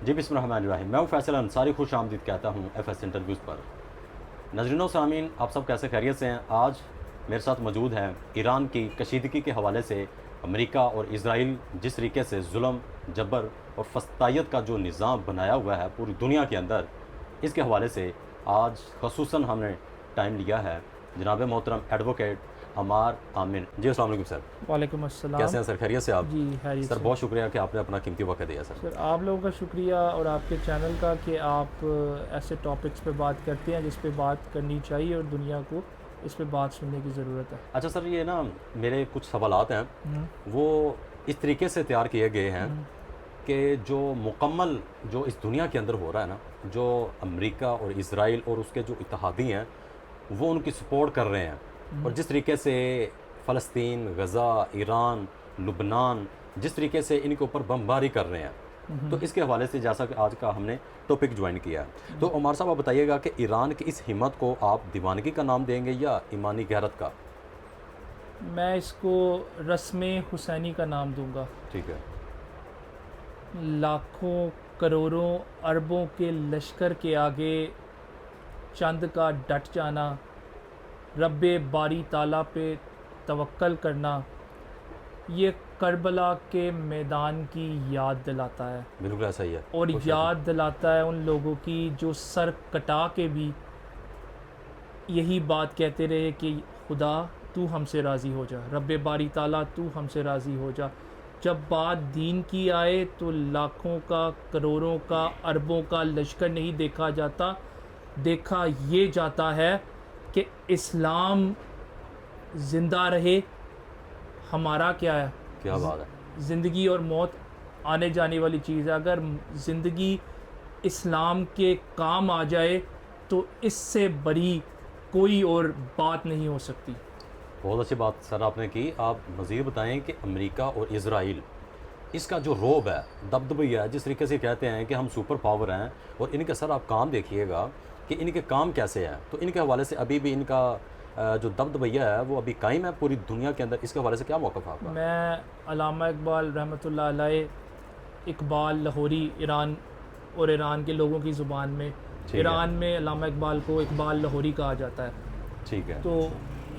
जी बिस्मिल्लाहिर्रहमानिर्रहीम। मैं हूँ फैसल अंसारी, खुश आमदीद कहता हूँ एफएस इंटरव्यूज़ पर। नाज़रीन व सामीन, आप सब कैसे खैरियत से हैं? आज मेरे साथ मौजूद हैं ईरान की कशीदगी के हवाले से अमेरिका और इज़राइल जिस तरीके से जुल्म, जबर और फस्तायत का जो निज़ाम बनाया हुआ है पूरी दुनिया के अंदर, इसके हवाले से आज ख़ुसूसन हमने टाइम लिया है जनाब मोहतरम एडवोकेट अमार आमिर। जी अस्सलाम वालेकुम सर। वालेकुम अस्सलाम। कैसे हैं सर? खैरियत से आप? जी खैरियत सर से। बहुत शुक्रिया कि आपने अपना कीमती वक्त दिया सर। सर आप लोगों का शुक्रिया और आपके चैनल का कि आप ऐसे टॉपिक्स पे बात करते हैं जिस पे बात करनी चाहिए और दुनिया को इस पे बात सुनने की ज़रूरत है। अच्छा सर, ये ना मेरे कुछ सवालात हैं, वो इस तरीके से तैयार किए गए हैं कि जो मुकम्मल जो इस दुनिया के अंदर हो रहा है ना, जो अमेरिका और इज़राइल और उसके जो इत्तेहादी हैं वो उनकी सपोर्ट कर रहे हैं, और जिस तरीके से फ़लस्तीन, गज़ा, ईरान, लुबनान जिस तरीके से इनके ऊपर बमबारी कर रहे हैं, तो इसके हवाले से जैसा कि आज का हमने टॉपिक ज्वाइन किया है, तो उमर साहब आप बताइएगा कि ईरान की इस हिम्मत को आप दीवानगी का नाम देंगे या ईमानी गैरत का? मैं इसको रस्म हुसैनी का नाम दूंगा। ठीक है। लाखों करोड़ों अरबों के लश्कर के आगे चंद का डट जाना, रब्बे बारी ताला पे तवक्कल करना, ये करबला के मैदान की याद दिलाता है। बिल्कुल ऐसा ही है। और याद दिलाता है उन लोगों की जो सर कटा के भी यही बात कहते रहे कि खुदा तू हमसे राज़ी हो जा, रब्बे बारी ताला तू हमसे राज़ी हो जा। जब बात दीन की आए तो लाखों का, करोड़ों का, अरबों का लश्कर नहीं देखा जाता, देखा ये जाता है कि इस्लाम ज़िंदा रहे। हमारा क्या है? क्या बात है। ज़िंदगी और मौत आने जाने वाली चीज़ है। अगर ज़िंदगी इस्लाम के काम आ जाए तो इससे बड़ी कोई और बात नहीं हो सकती। बहुत अच्छी बात सर आपने की। आप मज़ीद बताएं कि अमेरिका और इज़राइल इसका जो रोब है, दबदबा है, जिस तरीके से कहते हैं कि हम सुपर पावर हैं, और इनके सर आप काम देखिएगा कि इनके काम कैसे हैं, तो इनके हवाले से अभी भी इनका जो दबदबा है वो अभी कायम है पूरी दुनिया के अंदर। इसके हवाले से क्या मौक़िफ़ है आपका? मैं अल्लामा इकबाल रहमतुल्लाह अलैह, इकबाल लाहौरी, ईरान और ईरान के लोगों की ज़ुबान में, ईरान में अल्लामा इकबाल को इकबाल लाहौरी कहा जाता है। ठीक है। तो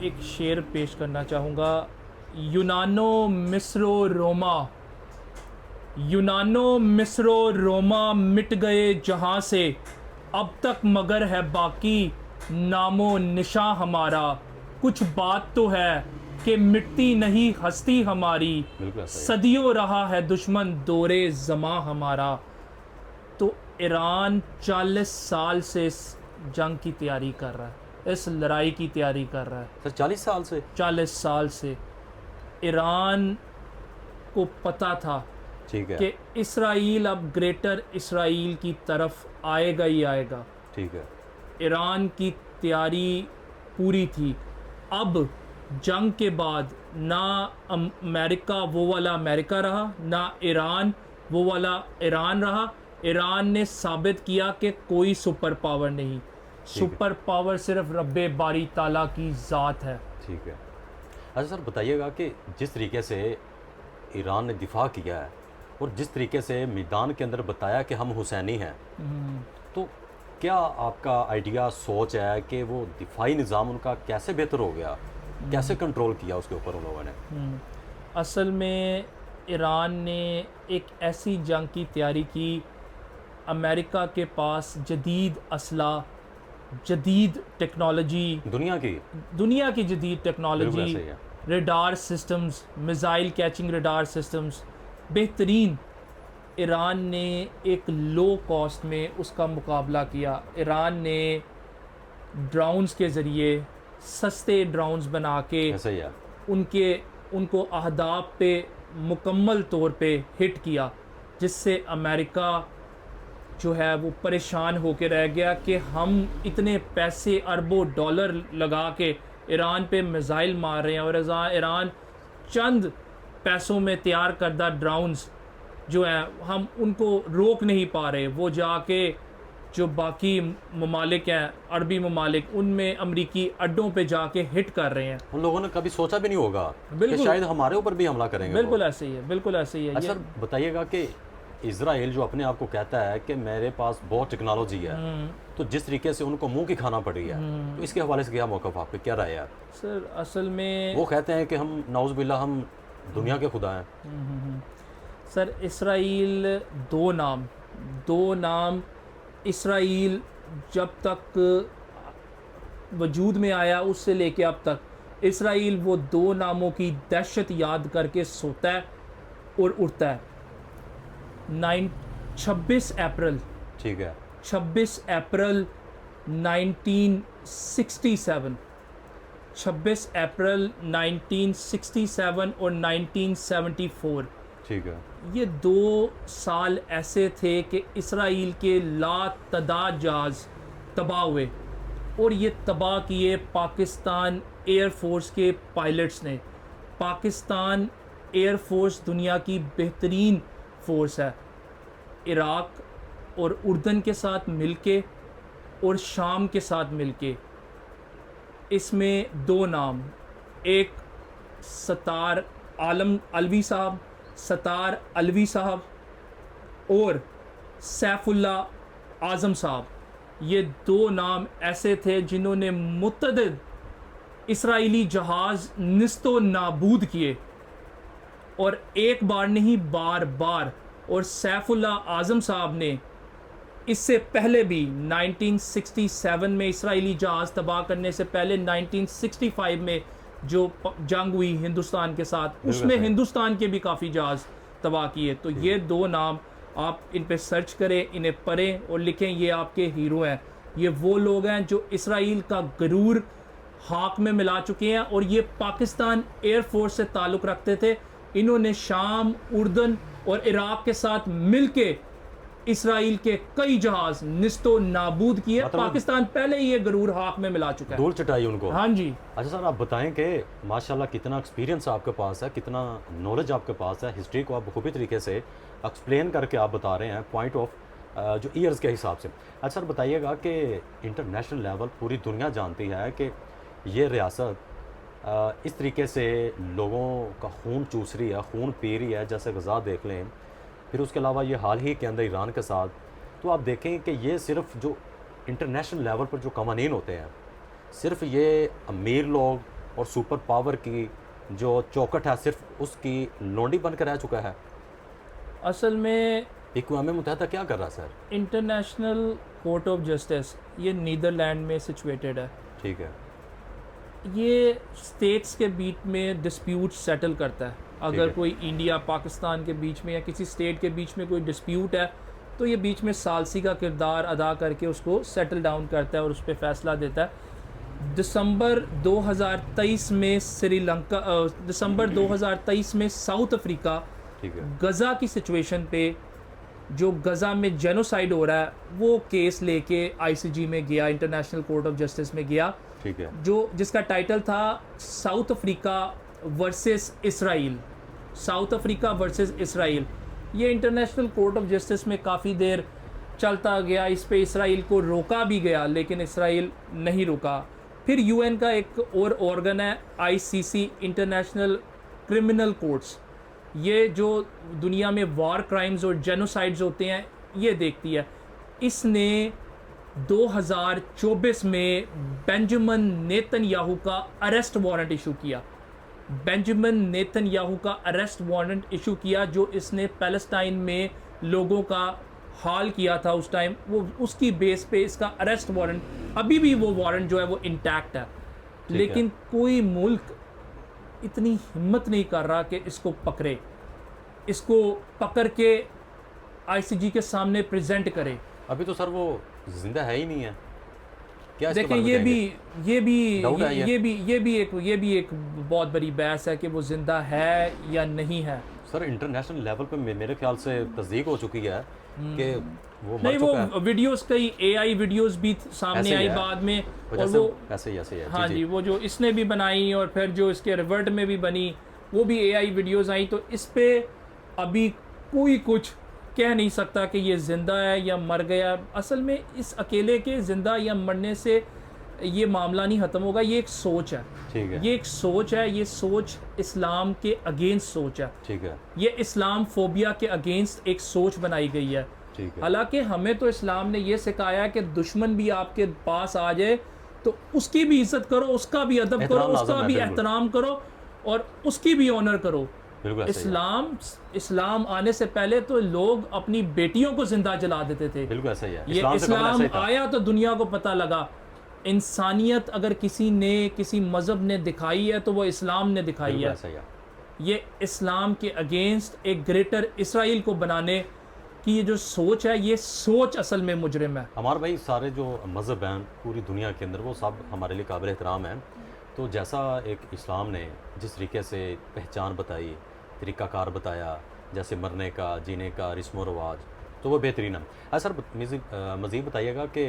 एक शेर पेश करना चाहूँगा। यूनानो मिस्रो रोमा, यूनानो मिस्रो रोमा मिट गए जहाँ से, अब तक मगर है बाकी नामो निशा हमारा। कुछ बात तो है कि मिटती नहीं हस्ती हमारी, सदियों रहा है दुश्मन दौरे ज़मा हमारा। तो ईरान 40 साल से इस जंग की तैयारी कर रहा है, इस लड़ाई की तैयारी कर रहा है। सर 40 साल से? 40 साल से ईरान को पता था ठीक है कि इसराइल अब ग्रेटर इसराइल की तरफ आएगा ही आएगा। ठीक है। ईरान की तैयारी पूरी थी। अब जंग के बाद ना अमेरिका वो वाला अमेरिका रहा, ना ईरान वो वाला ईरान रहा। ईरान ने साबित किया कि कोई सुपर पावर नहीं, सुपर पावर सिर्फ रब्बे बारी ताला की ज़ात है। ठीक है। अच्छा सर बताइएगा कि जिस तरीके से ईरान ने दिफा किया है और जिस तरीके से मैदान के अंदर बताया कि हम हुसैनी हैं, तो क्या आपका आइडिया, सोच है कि वो दिफाई निज़ाम उनका कैसे बेहतर हो गया, कैसे कंट्रोल किया उसके ऊपर उन लोगों ने? असल में ईरान ने एक ऐसी जंग की तैयारी की, अमेरिका के पास जदीद असला, जदीद टेक्नोलॉजी, दुनिया की जदीद technology, radar systems, missile catching radar systems बेहतरीन। ईरान ने एक लो कॉस्ट में उसका मुकाबला किया। ईरान ने ड्रोन्स के ज़रिए, सस्ते ड्रोन्स बना के उनको अहदाफ पे मुकम्मल तौर पे हिट किया, जिससे अमेरिका जो है वो परेशान होकर रह गया कि हम इतने पैसे अरबों डॉलर लगा के ईरान पे मिसाइल मार रहे हैं और ईरान चंद पैसों में तैयार करदा ड्रोन्स जो हैं हम उनको रोक नहीं पा रहे। वो जाके जो बाकी ममालिक हैं, अरबी ममालिक, उनमें अमरीकी अड्डों पे जाके हिट कर रहे हैं। उन लोगों ने कभी सोचा भी नहीं होगा कि शायद हमारे ऊपर भी हमला करेंगे। बिल्कुल ऐसे ही है, बिल्कुल ऐसे ही है। अच्छा बताइएगा कि इजराइल जो अपने आप को कहता है कि मेरे पास बहुत टेक्नोलॉजी है, तो जिस तरीके से उनको मुंह की खाना पड़ रही है, तो इसके हवाले से क्या मौक़िफ़ आपके, क्या राय है यार? सर असल में वो कहते हैं कि हम नाउज़ुबिल्लाह हम दुनिया के खुदा हैं। सर इसराइल दो नाम इसराइल जब तक वजूद में आया उससे लेके अब तक इसराइल वो दो नामों की दहशत याद करके सोता है और उठता है। 26 अप्रैल ठीक है, 26 अप्रैल 1967, 26 अप्रैल 1967 और 1974, ठीक है, ये 2 साल ऐसे थे कि इसराइल के लातदाद जहाज़ तबाह हुए और ये तबाह किए पाकिस्तान एयरफोर्स के पायलट्स ने। पाकिस्तान एयरफोर्स दुनिया की बेहतरीन फ़ोर्स है। इराक़ और उर्दन के साथ मिलके और शाम के साथ मिलके, इसमें 2 नाम, एक सत्तार आलम अलवी साहब, सत्तार अलवी साहब और सैफुल्ला आज़म साहब, ये 2 नाम ऐसे थे जिन्होंने मुतअद्दिद इसराइली जहाज़ निस्तो नाबूद किए और एक बार नहीं बार बार। और सैफुल्ला आज़म साहब ने इससे पहले भी 1967 में इसराइली जहाज़ तबाह करने से पहले 1965 में जो जंग हुई हिंदुस्तान के साथ, उसमें हिंदुस्तान के भी काफ़ी जहाज़ तबाह किए। तो ये 2 नाम आप इन पे सर्च करें, इन्हें पढ़ें और लिखें, ये आपके हीरो हैं। ये वो लोग हैं जो इसराइल का गरूर हाक में मिला चुके हैं और ये पाकिस्तान एयरफोर्स से ताल्लुक़ रखते थे। इन्होंने शाम, उर्दन और इराक़ के साथ मिलके इसराइल के कई जहाज़ निस्तो नाबूद किए। मतलब पाकिस्तान पहले ही ये गरूर हाक में मिला चुका है, धूल चटाई उनको। हाँ जी। अच्छा सर, आप बताएं कि माशाल्लाह कितना एक्सपीरियंस आपके पास है, कितना नॉलेज आपके पास है, हिस्ट्री को आप बखूबी तरीके से एक्सप्लेन करके आप बता रहे हैं पॉइंट ऑफ जो ईयर्स के हिसाब से। अच्छा सर बताइएगा कि इंटरनेशनल लेवल पूरी दुनिया जानती है कि ये रियासत इस तरीके से लोगों का खून चूस रही है, खून पी रही है, जैसे गज़ा देख लें, फिर उसके अलावा ये हाल ही के अंदर ईरान के साथ। तो आप देखें कि ये सिर्फ जो इंटरनेशनल लेवल पर जो कवानीन होते हैं, सिर्फ ये अमीर लोग और सुपर पावर की जो चौकट है, सिर्फ उसकी लोंडी बन कर रह चुका है। असल में अक़वाम मुत्तहिदा क्या कर रहा है sir? International court of justice ये नीदरलैंड में सिचुएटेड है। ठीक है, ये स्टेट्स के बीच में डिस्प्यूट सेटल करता है। अगर कोई इंडिया पाकिस्तान के बीच में या किसी स्टेट के बीच में कोई डिस्प्यूट है तो ये बीच में सालसी का किरदार अदा करके उसको सेटल डाउन करता है और उस पर फैसला देता है। दिसंबर 2023 में श्रीलंका, दिसंबर 2023 में साउथ अफ्रीका गज़ा की सिचुएशन पे, जो गज़ा में जेनोसाइड हो रहा है, वो केस लेके आईसीजी में गया, इंटरनेशनल कोर्ट ऑफ जस्टिस में गया। ठीक है, जो जिसका टाइटल था south Africa versus Israel, south Africa versus Israel. ये इंटरनेशनल कोर्ट ऑफ जस्टिस में काफ़ी देर चलता गया, इस पे इसराइल को रोका भी गया लेकिन इसराइल नहीं रुका। फिर यूएन का एक और ऑर्गन है आईसीसी, इंटरनेशनल क्रिमिनल कोर्ट्स, ये जो दुनिया में वार क्राइम्स और जेनोसाइड्स होते हैं ये देखती है। इसने 2024 में बेंजामिन नेतन्याहू का अरेस्ट वारंट इशू किया। बेंजामिन नेतन्याहू का अरेस्ट वारंट इशू किया, जो इसने पैलेस्टाइन में लोगों का हाल किया था उस टाइम, वो उसकी बेस पे इसका अरेस्ट वारंट, अभी भी वो वारंट जो है वो इंटैक्ट है। लेकिन कोई मुल्क इतनी हिम्मत नहीं कर रहा कि इसको पकड़े, इसको पकड़ के आईसीजी के सामने प्रेजेंट करे। अभी तो सर वो जिंदा है ही नहीं है। क्या देखें, ये भी एक बहुत बड़ी बहस है कि वो जिंदा है या नहीं है। सर इंटरनेशनल लेवल पे मेरे ख्याल से तस्दीक हो चुकी है कि वो मर नहीं, चुका है। वो वीडियोस, कई एआई वीडियोस भी सामने आई बाद में, और वो ऐसे ही है। हाँ जी, वो जो इसने भी बनाई और फिर जो इसके रिवर्ट में भी बनी, वो भी एआई वीडियोस आई। तो इस पे अभी कोई कुछ कह नहीं सकता कि ये ज़िंदा है या मर गया। असल में इस अकेले के ज़िंदा या मरने से ये मामला नहीं ख़त्म होगा। ये एक सोच है, ठीक है, ये एक सोच है, ये सोच इस्लाम के अगेंस्ट सोच है, ठीक है, ये इस्लाम फोबिया के अगेंस्ट एक सोच बनाई गई है। ठीक है, हालांकि हमें तो इस्लाम ने ये सिखाया है कि दुश्मन भी आपके पास आ जाए तो उसकी भी इज्जत करो, उसका भी अदब करो, एहतराम उसका लाज़िम है, भी बिल्कुल। एहतराम करो और उसकी भी ऑनर करो। बिल्कुल ऐसा ही है। इस्लाम आने से पहले तो लोग अपनी बेटियों को जिंदा जला देते थे। बिल्कुल ऐसा ही है। ये से कबल ऐसा इस्लाम ही था। आया तो दुनिया को पता लगा इंसानियत अगर किसी ने, किसी मज़हब ने दिखाई है तो वो इस्लाम ने दिखाई बिल्कुल है। ऐसा ही है। ये इस्लाम के अगेंस्ट एक ग्रेटर इसराइल को बनाने की ये जो सोच है, ये सोच असल में मुजरिम है। हमारे भाई सारे जो मज़हब हैं पूरी दुनिया के अंदर वो सब हमारे लिए काबिल एहतराम हैं। तो जैसा एक इस्लाम ने जिस तरीके से पहचान बताई, तरीक़ाकार बताया, जैसे मरने का, जीने का, रस्म व रवाज, तो वो बेहतरीन है। सर मज़ीद बताइएगा कि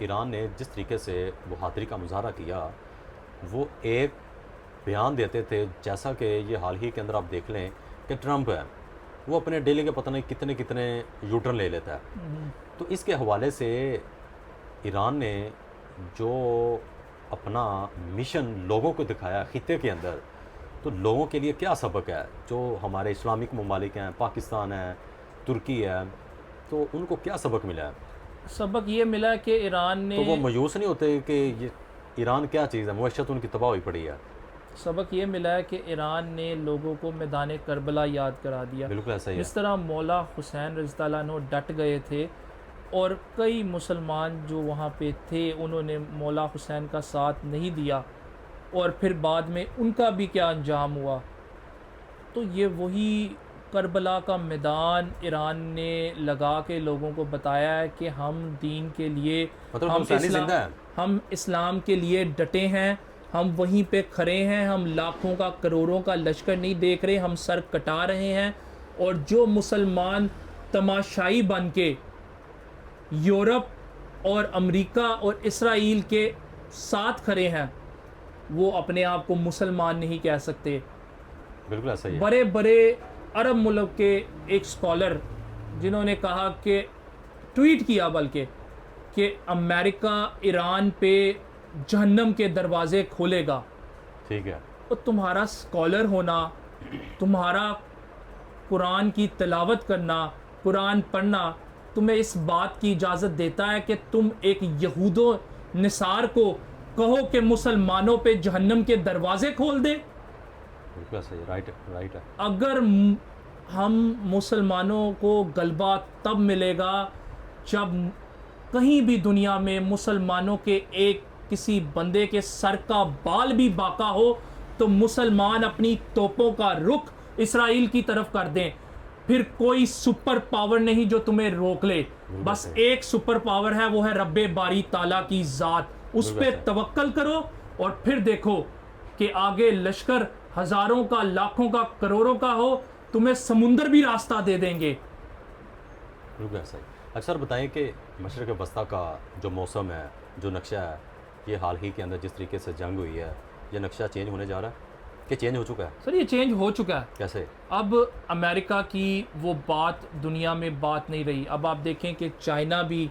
ईरान ने जिस तरीके से बहादुरी का मुजाहरा किया, वो एक बयान देते थे, जैसा कि ये हाल ही के अंदर आप देख लें कि ट्रंप है वो अपने डेली के पता नहीं कितने कितने यूटर्न ले लेता है। तो इसके हवाले से ईरान ने जो अपना मिशन लोगों को दिखाया खित्ते के अंदर, तो लोगों के लिए क्या सबक है? जो हमारे इस्लामिक ममालिक हैं, पाकिस्तान है, तुर्की है, तो उनको क्या सबक मिला है? सबक ये मिला है कि ईरान ने, तो वो मायूस नहीं होते कि ये ईरान क्या चीज़ है, मुआशरत उनकी तबाह हुई पड़ी है। सबक ये मिला है कि ईरान ने लोगों को मैदान करबला याद करा दिया। बिल्कुल ऐसा ही है। जिस तरह मौला हुसैन रज़ियल्लाहु अन्हु डट गए थे और कई मुसलमान जो वहाँ पे थे उन्होंने मौला हुसैन का साथ नहीं दिया और फिर बाद में उनका भी क्या अंजाम हुआ। तो ये वही करबला का मैदान ईरान ने लगा के लोगों को बताया है कि हम दीन के लिए, मतलब हुसैनी जिंदा है। हम इस्लाम के लिए डटे हैं, हम वहीं पे खड़े हैं, हम लाखों का करोड़ों का लश्कर नहीं देख रहे, हम सर कटा रहे हैं। और जो मुसलमान तमाशाई बन के यूरोप और अमेरिका और इसराइल के साथ खड़े हैं, वो अपने आप को मुसलमान नहीं कह सकते। बिल्कुल ऐसा ही है। बड़े बड़े अरब मुल्क के एक स्कॉलर जिन्होंने कहा कि, ट्वीट किया बल्कि, कि अमेरिका ईरान पे जहन्नम के दरवाजे खोलेगा। ठीक है। तो तुम्हारा स्कॉलर होना, तुम्हारा कुरान की तिलावत करना, कुरान पढ़ना तुम्हें इस बात की इजाज़त देता है कि तुम एक यहूदो निसार को कहो कि मुसलमानों पे जहन्नम के दरवाजे खोल दे। बिल्कुल सही, राइट है। अगर हम मुसलमानों को गलबा तब मिलेगा जब कहीं भी दुनिया में मुसलमानों के एक किसी बंदे के सर का बाल भी बाका हो तो मुसलमान अपनी तोपों का रुख इसराइल की तरफ कर दें। फिर कोई सुपर पावर नहीं जो तुम्हें रोक ले। बस एक सुपर पावर है, वो है रब्बे बारी ताला की ज़ात। उस पे तवक्कल करो और फिर देखो कि आगे लश्कर हजारों का, लाखों का, करोड़ों का हो, तुम्हें समुंदर भी रास्ता दे देंगे। बिल्कुल ऐसा ही। अक्सर बताएं कि मशरक़ वस्ता का जो मौसम है, जो नक्शा है, ये हाल ही के अंदर जिस तरीके से जंग हुई है, ये नक्शा चेंज होने जा रहा है कि चेंज हो चुका है? सर ये चेंज हो चुका है। कैसे? अब अमेरिका की वो बात दुनिया में बात नहीं रही। अब आप देखें कि चाइना भी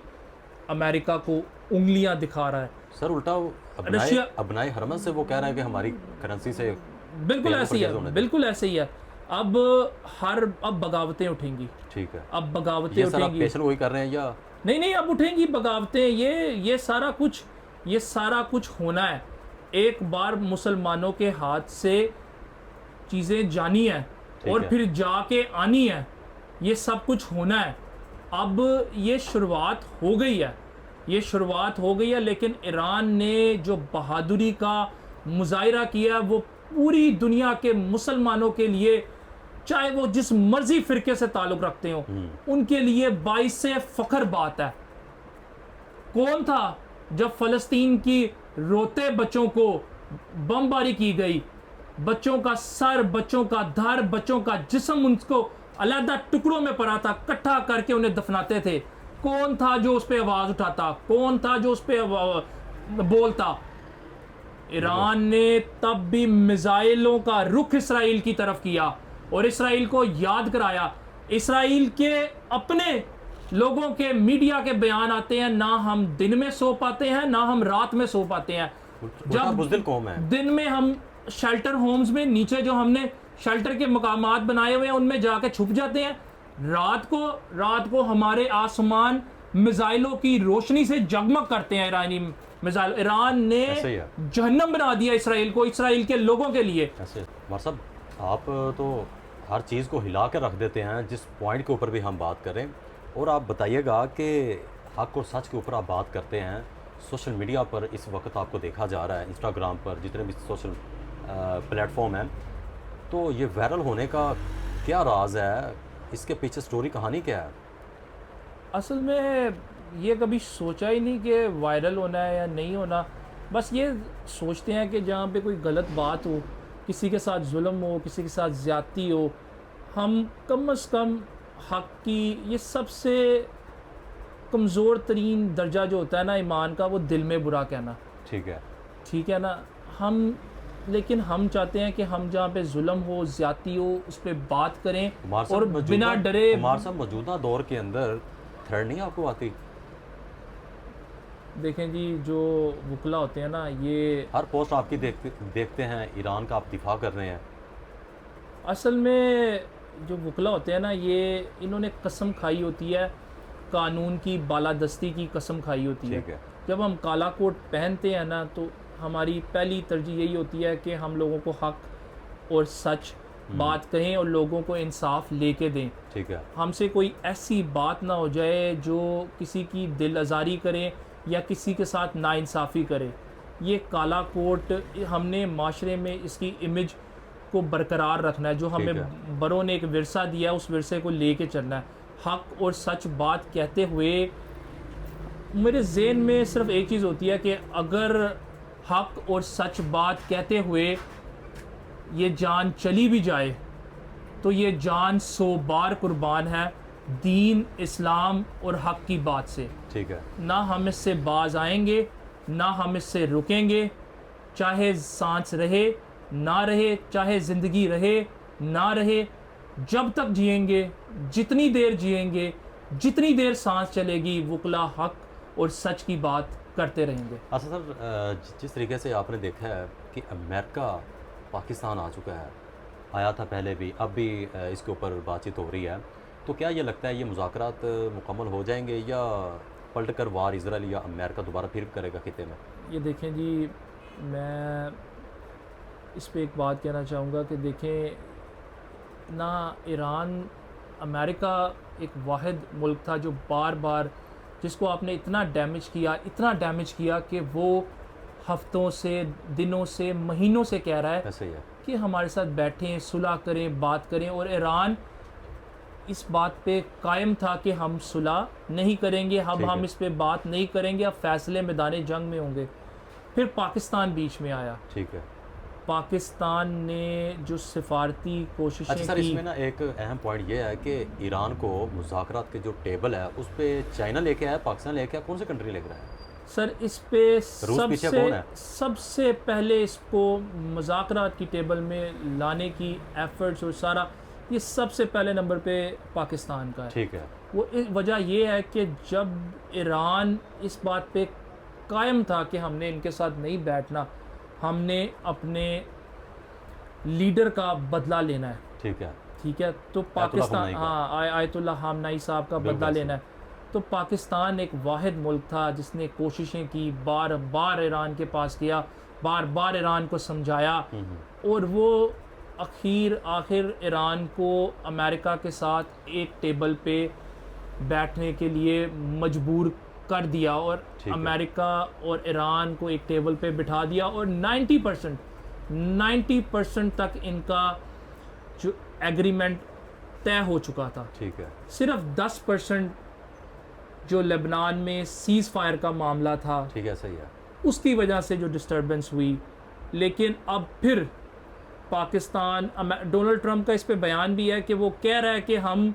अमेरिका को उंगलियां दिखा रहा है। सर उल्टा रशिया, अपनाए हरमन से वो कह रहा है कि हमारी करेंसी से बिल्कुल ऐसे ही है, बिल्कुल ऐसे ही है। अब बगावतें उठेंगी। ठीक है। अब बगावतें ये उठेंगी। पेशेंट वही कर रहे हैं या नहीं, अब उठेंगी बगावतें। ये सारा कुछ होना है। एक बार मुसलमानों के हाथ से चीज़ें जानी है और फिर जाके आनी है। ये सब कुछ होना है। अब ये शुरुआत हो गई है, लेकिन ईरान ने जो बहादुरी का मुजाहिरा किया वो पूरी दुनिया के मुसलमानों के लिए, चाहे वो जिस मर्जी फिरके से ताल्लुक़ रखते हो, उनके लिए बाइस फ़ख्र बात है। कौन था जब फ़लस्तीन की रोते बच्चों को बमबारी की गई, बच्चों का सर, बच्चों का धर, बच्चों का जिस्म उनको अलग टुकड़ों में पड़ा था, इकट्ठा करके उन्हें दफनाते थे। कौन था जो उस पर आवाज़ उठाता? कौन था जो उस पर बोलता? ईरान ने तब भी मिसाइलों का रुख इसराइल की तरफ किया और इसराइल को याद कराया। इसराइल के अपने लोगों के मीडिया के बयान आते हैं, ना हम दिन में सो पाते हैं ना हम रात में सो पाते हैं। उल्टा बुज़दिल कौम है। दिन में हम शेल्टर होम्स में नीचे जो हमने शेल्टर के मकामात बनाए हुए हैं उनमें जाके छुप जाते हैं। रात को हमारे आसमान मिसाइलों की रोशनी से जगमग करते हैं। ईरानी मिसाइल, ईरान ने जहन्नम बना दिया इसराइल को, इसराइल के लोगों के लिए। ऐसे उमर साहब, आप तो हर चीज़ को हिला कर रख देते हैं जिस पॉइंट के ऊपर भी हम बात करें। और आप बताइएगा कि हक और सच के ऊपर आप बात करते हैं। सोशल मीडिया पर इस वक्त आपको देखा जा रहा है, इंस्टाग्राम पर जितने भी सोशल प्लेटफॉर्म हैं, तो ये वायरल होने का क्या राज है? इसके पीछे स्टोरी कहानी क्या है? असल में ये कभी सोचा ही नहीं कि वायरल होना है या नहीं होना। बस ये सोचते हैं कि जहाँ पे कोई गलत बात हो, किसी के साथ जुल्म हो, किसी के साथ ज़्यादती हो, हम कम से कम हक़ की, ये सबसे कमज़ोर तरीन दर्जा जो होता है ना ईमान का, वो दिल में बुरा कहना। ठीक है ना। लेकिन हम चाहते हैं कि हम जहाँ पे जुल्म हो, ज़्यादती हो, उस पर बात करें और बिना डरे। हमारे साथ मौजूदा दौर के अंदर थ्रेड नहीं आपको आती? देखें जी, जो वकला होते हैं ना, ये हर पोस्ट आपकी देखते हैं, ईरान का आप दिफा कर रहे हैं। असल में जो वकला होते हैं ना, ये इन्होंने कसम खाई होती है, कानून की बालादस्ती की कसम खाई होती है। जब हम काला कोट पहनते हैं ना, तो हमारी पहली तरजीह यही होती है कि हम लोगों को हक और सच बात कहें और लोगों को इंसाफ लेके दें। ठीक है। हमसे कोई ऐसी बात ना हो जाए जो किसी की दिल आज़ारी करे या किसी के साथ नाइंसाफ़ी करे। ये काला कोट हमने माशरे में इसकी इमेज को बरकरार रखना है। जो हमें बरों ने एक विरसा दिया है, उस विरसे को लेके चलना है। हक और सच बात कहते हुए मेरे ज़हन में सिर्फ एक चीज़ होती है कि अगर हक और सच बात कहते हुए ये जान चली भी जाए तो ये जान 100 बार कुर्बान है दीन, इस्लाम और हक की बात से। ठीक है। ना हम इससे बाज आएंगे, ना हम इससे रुकेंगे, चाहे सांस रहे ना रहे, चाहे ज़िंदगी रहे ना रहे, जब तक जिएंगे, जितनी देर जिएंगे, जितनी देर सांस चलेगी, वकला हक और सच की बात करते रहेंगे। अच्छा सर, जिस तरीके से आपने देखा है कि अमेरिका पाकिस्तान आ चुका है, आया था पहले भी, अब भी इसके ऊपर बातचीत हो रही है, तो क्या ये लगता है ये मुज़ाकरात मुकम्मल हो जाएंगे या पलट कर वार इजराइल या अमेरिका दोबारा फिर करेगा खिते में? ये देखें जी, मैं इस पे एक बात कहना चाहूँगा कि देखें ना, ईरान, अमेरिका एक वाहिद मुल्क था जो बार बार, जिसको आपने इतना डैमेज किया कि वो हफ्तों से, दिनों से, महीनों से कह रहा है ऐसे ही है कि हमारे साथ बैठें, सुलह करें, बात करें। और ईरान इस बात पे कायम था कि हम सुलह नहीं करेंगे, हम इस पे बात नहीं करेंगे, अब फैसले मैदान जंग में होंगे। फिर पाकिस्तान बीच में आया। ठीक है। पाकिस्तान ने जो सिफारती कोशिशें अच्छा सर, इसमें ना एक अहम पॉइंट ये है कि ईरान को मुज़ाकरात के जो टेबल है उस पे चाइना लेके आया, पाकिस्तान लेके आया, कौन सी कंट्री लेकर आया? सर, इस पे सबसे पहले इसको मुज़ाकरात की टेबल में लाने की एफर्ट्स और सारा, ये सबसे पहले नंबर पे पाकिस्तान का है। ठीक है। वो वजह ये है कि जब ईरान इस बात पे कायम था कि हमने इनके साथ नहीं बैठना, हमने अपने लीडर का बदला लेना है। ठीक है। तो पाकिस्तान, हाँ, आयतुल्लाह खामनेई साहब का बदला लेना है। तो पाकिस्तान एक वाहिद मुल्क था जिसने कोशिशें की, बार बार ईरान के पास किया, बार बार ईरान को समझाया, और वो आखिर ईरान को अमेरिका के साथ एक टेबल पे बैठने के लिए मजबूर कर दिया और अमेरिका और ईरान को एक टेबल पे बिठा दिया। और 90% तक इनका जो एग्रीमेंट तय हो चुका था। ठीक है। सिर्फ 10% जो लेबनान में सीज़ फायर का मामला था, ठीक है, सही है, उसकी वजह से जो डिस्टर्बेंस हुई। लेकिन अब फिर पाकिस्तान, डोनाल्ड ट्रंप का इस पे बयान भी है कि वो कह रहा है कि हम,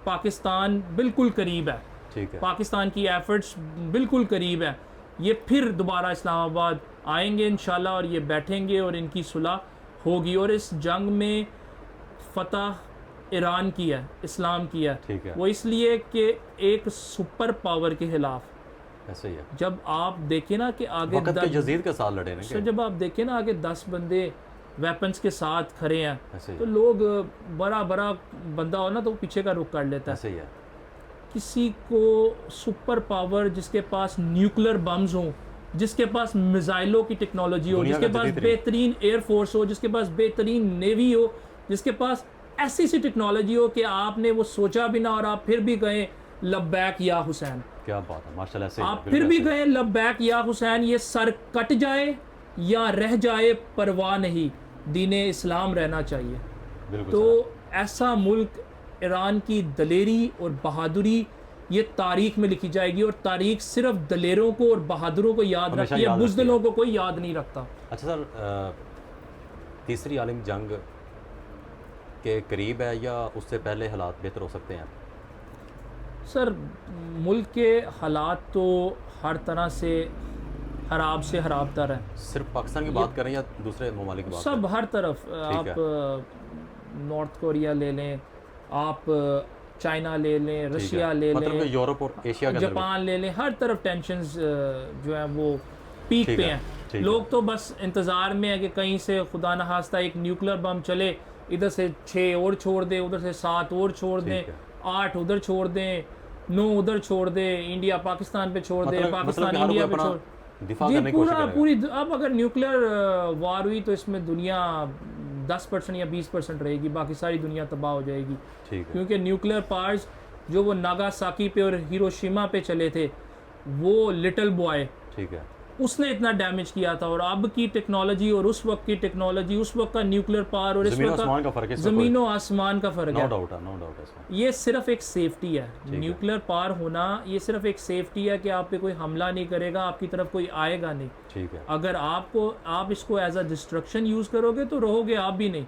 पाकिस्तान बिल्कुल करीब है, ठीक है, पाकिस्तान की एफर्ट्स बिल्कुल करीब है, ये फिर दोबारा इस्लामाबाद आएंगे इंशाल्लाह और ये बैठेंगे और इनकी सुलह होगी और इस जंग में फतह ईरान की है, इस्लाम की है। ठीक है। वो इसलिए कि एक सुपर पावर के खिलाफ, ऐसे ही है। जब आप देखें ना कि आगे वक्त के यजीद के साथ लड़े सर ना जब आप देखें ना आगे 10 बंदे वेपन्स के साथ खड़े हैं, ऐसे ही तो लोग बड़ा बड़ा बंदा हो ना तो वो पीछे का रुख कर लेता है। ऐसे ही है। किसी को सुपर पावर जिसके पास न्यूक्लियर बम्स हो, जिसके पास मिसाइलों की टेक्नोलॉजी हो, दुनिया जिसके का पास जदीद बेहतरीन एयरफोर्स हो, जिसके पास बेहतरीन नेवी हो, जिसके पास ऐसी सी टेक्नोलॉजी हो कि आपने वो सोचा भी ना और आप फिर भी गए लब्बैक या हुसैन, क्या बात है, माशाल्लाह। ऐसे ही है, आप फिर बिल्कुल भी ऐसे ही। गए लब्बैक या हुसैन, ये सर कट जाए या रह जाए परवाह नहीं, दीने इस्लाम रहना चाहिए। बिल्कुल तो सर। ऐसा मुल्क, ईरान की दलेरी और बहादुरी ये तारीख में लिखी जाएगी, और तारीख सिर्फ दलेरों को और बहादुरों को याद हमेशा रखती है, याद बुज़दिलों को कोई याद नहीं रखता। अच्छा सर, तीसरी आलमी जंग के करीब है या उससे पहले हालात बेहतर हो सकते हैं? सर मुल्क के हालात तो हर तरह से खराब से खराब तर है, सिर्फ पाकिस्तान की बात करें या दूसरे ममालिक की बात सब हर तरफ। ठीक आप नॉर्थ कोरिया ले लें, आप चाइना ले लें, करें? ठीक रशिया है। ले मतलब लें, कि यूरोप और एशिया के अंदर भी? जापान ले लें, हर तरफ टेंशन्स जो है वो पीक ठीक पे है, हैं। ठीक है। लोग तो बस इंतज़ार में है कि कहीं से खुदा न खास्ता एक न्यूक्लियर बम चले, इधर से 6 और छोड़ दें, उधर से 7 और छोड़ दें, ठीक है। 8 उधर छोड़ दें, 9 उधर छोड़ दें, इंडिया पाकिस्तान पे छोड़ दें, मतलब पाकिस्तान कि हर कोई इंडिया पे अपना छोड़ दिफा जी करने की कोशिश पूरा करेगा। पूरी। अब अगर न्यूक्लियर वार हुई तो इसमें दुनिया 10% या 20% रहेगी, बाकी सारी दुनिया तबाह हो जाएगी। ठीक है। क्योंकि न्यूक्लियर पावर्स जो वो नागासाकी पे और हिरोशिमा पे चले थे, वो लिटिल बॉय ठीक है। उसने इतना डैमेज किया था, और अब की टेक्नोलॉजी और उस वक्त की टेक्नोलॉजी, उस वक्त का न्यूक्लियर पावर और इस ज़मीन वक्त आसमान का फ़र्क है, इसमें ज़मीन और आसमान का फ़र्क नो है। डाउट है, नो डाउट है इसमें। ये सिर्फ एक सेफ्टी है, है। न्यूक्लियर पावर होना ये सिर्फ एक सेफ्टी है कि आप पे कोई हमला नहीं करेगा, आपकी तरफ कोई आएगा नहीं। ठीक है। अगर आप इसको एज अ डिस्ट्रक्शन यूज़ करोगे तो रहोगे आप भी नहीं,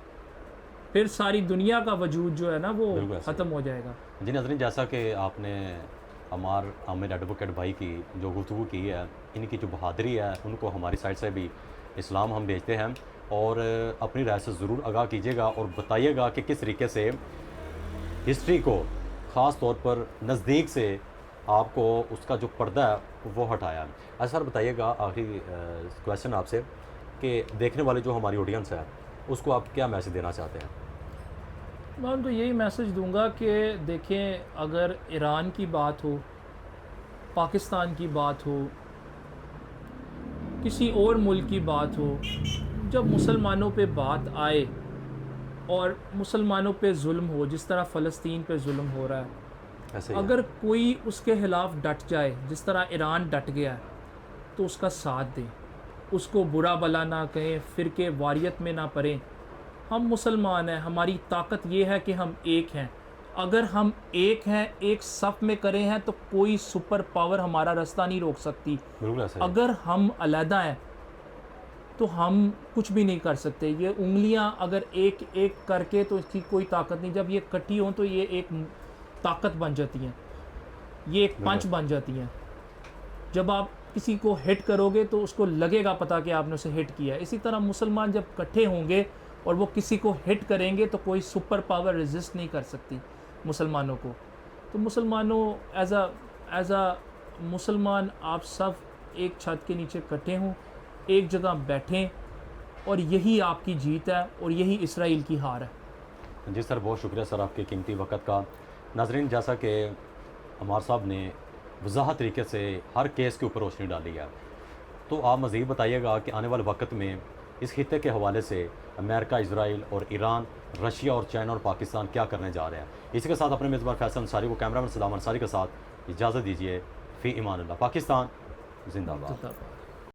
फिर सारी दुनिया का वजूद जो है ना वो बिल्कुल ऐसे ही। ख़त्म हो जाएगा। जी नाज़रीन, जैसा कि आपने आमिर एडवोकेट भाई की जो गुफ्तगू की है, इनकी जो बहादुरी है, उनको हमारी साइड से भी इस्लाम हम भेजते हैं, और अपनी राय से ज़रूर आगाह कीजिएगा और बताइएगा कि किस तरीके से हिस्ट्री को ख़ास तौर पर नज़दीक से आपको उसका जो पर्दा है वो हटाया है। अच्छा सर बताइएगा, आखिरी क्वेश्चन आपसे, कि देखने वाले जो हमारी ऑडियंस है उसको आप क्या मैसेज देना चाहते हैं? मैं उनको यही मैसेज दूंगा कि देखें, अगर ईरान की बात हो, पाकिस्तान की बात हो, किसी और मुल्क की बात हो, जब मुसलमानों पे बात आए और मुसलमानों पे जुल्म हो, जिस तरह फ़लस्तीन पे जुल्म हो रहा है, ऐसे ही है। अगर कोई उसके ख़िलाफ़ डट जाए, जिस तरह ईरान डट गया है, तो उसका साथ दें, उसको बुरा भला ना कहें, फ़िरके वारियत में ना पड़ें। हम मुसलमान हैं, हमारी ताकत ये है कि हम एक हैं। अगर हम एक हैं, एक सफ़ में करें हैं, तो कोई सुपर पावर हमारा रास्ता नहीं रोक सकती। बिल्कुल ऐसे ही है। अगर हम अलहदा हैं तो हम कुछ भी नहीं कर सकते। ये उंगलियां अगर एक एक करके तो इसकी कोई ताकत नहीं, जब ये कटी हों तो ये एक ताकत बन जाती हैं, ये एक पंच बन जाती हैं। जब आप किसी को हिट करोगे तो उसको लगेगा पता कि आपने उसे हिट किया है। इसी तरह मुसलमान जब इकट्ठे होंगे और वो किसी को हिट करेंगे तो कोई सुपर पावर रेजिस्ट नहीं कर सकती मुसलमानों को। तो मुसलमानों एज अ मुसलमान आप सब एक छत के नीचे इकट्ठे हों, एक जगह बैठें, और यही आपकी जीत है और यही इसराइल की हार है। जी सर, बहुत शुक्रिया सर आपके कीमती वक्त का। नाजरीन, जैसा कि अमार साहब ने वजाहत तरीके से हर केस के ऊपर रोशनी डाली है, तो आप मज़ीद बताइएगा कि आने वाले वक्त में इस खित्ते के हवाले से अमेरिका, इजराइल और ईरान, रशिया और चाइना और पाकिस्तान क्या करने जा रहे हैं। इसी के साथ अपने मेज़बान फैसल अंसारी को, कैमरामैन सलाम अंसारी के साथ इजाज़त दीजिए। फ़ी ईमान अल्लाह। पाकिस्तान जिंदाबाद।